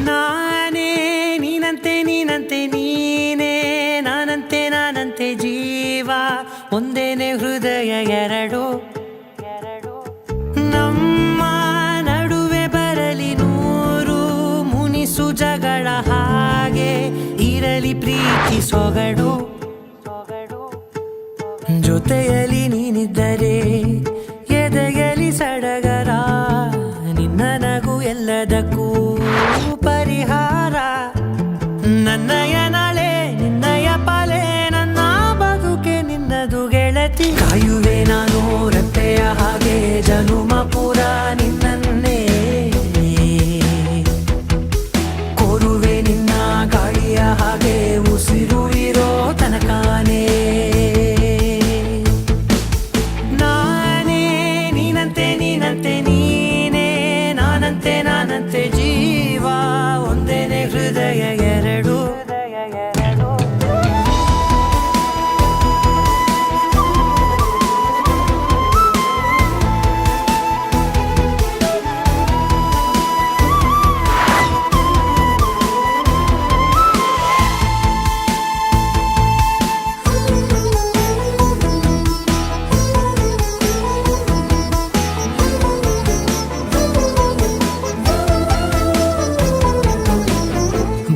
ನಾನೇ ನೀನಂತೆ ನೀನಂತೆ ನೀನೇ ನಾನಂತೆ ನಾನಂತೆ ಜೀವ ಒಂದೇನೆ ಹೃದಯ ಎರಡು ನಮ್ಮ ನಡುವೆ ಬರಲಿ ನೂರು ಮುನಿಸು ಜಗಳ ಹಾಗೆ ಇರಲಿ ಪ್ರೀತಿ ಸೊಗಡು ಜೊತೆಯಲ್ಲಿ ನೀನಿದ್ದರೆ ಎದೆಯಲಿ ಸಡಗರ ನಿನ್ನ ನಗು ಎಲ್ಲದಕ್ಕೂ ಪರಿಹಾರ ನನ್ನಯ ನಾಳೆ ನಿನ್ನಯ ಪಾಲೆ ನನ್ನ ಬದುಕೆ ನಿನ್ನದು ಗೆಳತಿ ಕಾಯುವೆ ನಾನು ರೆಪ್ಪೆಯ ಹಾಗೆ ಜನುಮ ಪುರ ನಿನ್ನನ್ನೇ ಕೋರುವೆ ನಿನ್ನ ಗಾಳಿಯ ಹಾಗೆ ಉಸಿರು ಇರೋ ತನಕಾನೇ ನಾನೇ ನೀನಂತೆ ನೀನಂತೆ ನೀನೇ ನಾನಂತೆ ನಾನಂತೆ ಜೀವ ಒಂದೇನೆ ಹೃದಯ ಎರಡು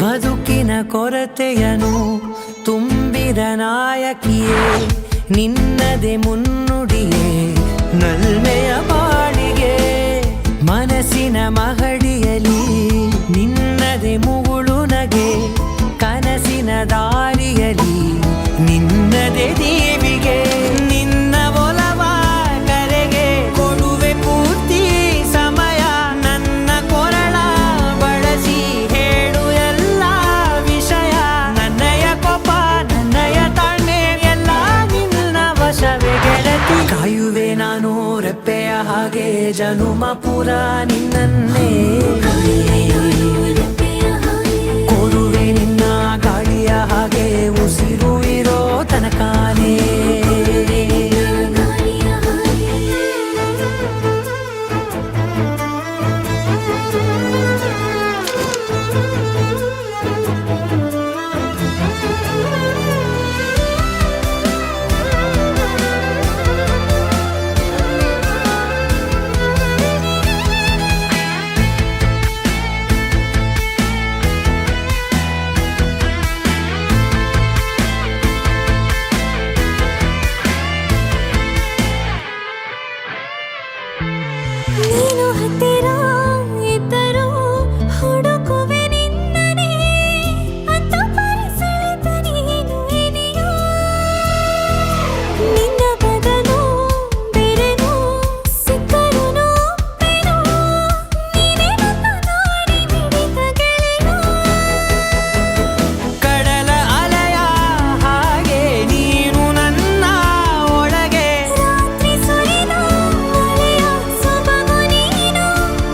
ಬದುಕಿನ ಕೊರತೆಯನು ತುಂಬಿದ ನಾಯಕಿಯೇ ನಿನ್ನದೆ ಮುನ್ನುಡಿಯೇ ನಲ್ಮೆಯ ಬಾಳಿಗೆ ಮನಸ್ಸಿನ ಮಹಡಿಯಲಿ ನಿನ್ನದೆ ಮುಗುಳು ನಗೆ ಕನಸಿನ ದಾರಿಯಲಿ ನಿನ್ನದೆ ದೀವಿಗೆ ನಿನ್ನ ಒಲವ ಕರೆಗೆ ಕೊಡುವೆ ಪೂರ್ತಿ ಸಮಯ ನನ್ನ ಕೊರಳ ಬಳಸಿ ಹೇಳು ಎಲ್ಲ ವಿಷಯ ನನ್ನಯ ಕೋಪ ನನ್ನಯ ತಾಳ್ಮೆ ಎಲ್ಲ ನಿನ್ನ ವಶವೇ ಗೆಳತಿ ಕಾಯುವೆ ನಾನು ರೆಪ್ಪೆಯ ಹಾಗೆ ಜನುಮ ಪುರ ನಿನ್ನನ್ನೇ ಕೋರುವೆ ನಿನ್ನ ಗಾಳಿಯ ಹಾಗೆ ಉಸಿರು ಇರೋ ತನಕಾನೇ ನೀನು ಹತ್ತಿರ ಇದ್ದರೂ ಹುಡುಕುವೆ ನಿನ್ನನೇ ಅಂತ ಪರಿಸೆಳೆದ ನೀನು ಇದೆಯೋ ನಿನ್ನ ಬದಲು ಬೇರೆನೋ ಸಿಕ್ಕರೂ ಒಪ್ಪೆನೋ ನೀನೇ ನನ್ನ ನಾಡಿ ಮಿಡಿತ ಗೆಳೆಯೋ ಕಡಲ ಅಲೆಯ ಹಾಗೆ ನೀನು ನನ್ನ ಒಳಗೆ ರಾತ್ರಿ ಸುರಿದ ಮಳೆಯ ಸೊಬಗು ನೀನು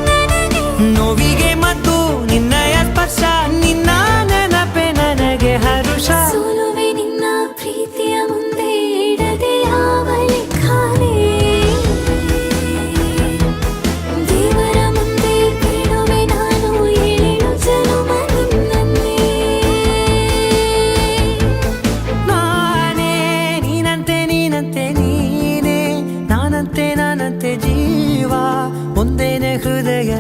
ನನಗೆ ನೋವಿಗೆ ಮತ್ತು ನಿನ್ನಯ ಸ್ಪರ್ಶ ನಿನ್ನ ನೆನಪೆ ನನಗೆ ಹರುಷ ಸೋಲುವೆ ನಿನ್ನ ಪ್ರೀತಿಯ ಮುಂದೆ ಇಡದೆ ಯಾವ ಲೆಕ್ಕನೇ ದೇವರ ಮುಂದೆ ಕೇಳುವೆ ನಾನು ಏಳು ಜನುಮ ನಿನ್ನನ್ನೇ ನಾನೇ ನೀನಂತೆ ನೀನಂತೆ ನೀನೇ ನಾನಂತೆ ನಾನಂತೆ ಜೀವ ಒಂದೇನೆ ಹೃದಯ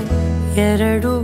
ಎರಡು